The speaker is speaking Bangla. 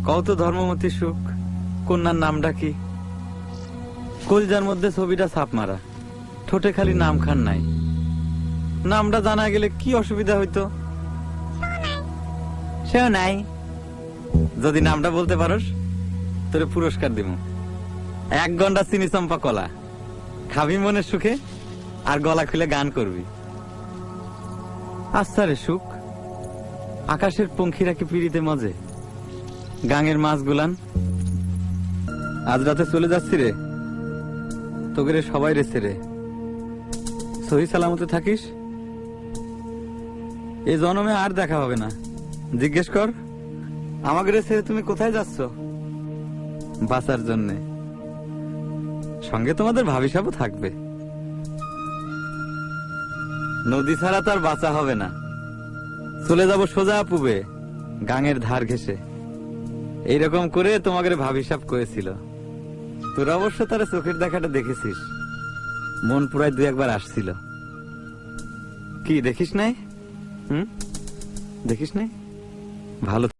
কত ধর্মমতী সুখ, কন্যার নামটা কি? কলজার মধ্যে ছবিটা ছাপ মারা, ঠোঁটে খালি নাম খান নাই। নামটা জানা গেলে কি অসুবিধা হইতো? সেও নাই। যদি নামটা বলতে পারোস তোরে পুরস্কার দিব। 1 ঘন্টা চিনি চম্পা কলা খাবি মনের সুখে, আর গলা খুলে গান করবি। আচ্ছা রে সুখ, আকাশের পঙ্খিরা কি পিড়িতে মজে? গাঙের মাছ গুলান আজ রাতে চলে যাচ্ছি রে, তোকে রে সবাই রেছে রে। সহি সালামতে থাকিস, এই জন্মে আর দেখা হবে না। জিজ্ঞেস কর আমাকে রে ছেড়ে তুমি কোথায় যাচ্ছ? বাঁচার জন্যে। সঙ্গে তোমাদের ভাবি সাবও থাকবে। নদী ছাড়া তো আর বাঁচা হবে না। চলে যাব সোজা পুবে, গাঙের ধার ঘেসে। এইরকম করে তোমাকে ভাবি সাব করেছিল। তোরা অবশ্য তারা চোখের দেখাটা দেখেছিস, মন পুরাই 2-1 বার আসছিল। কি দেখিস নাই? দেখিস নাই? ভালো।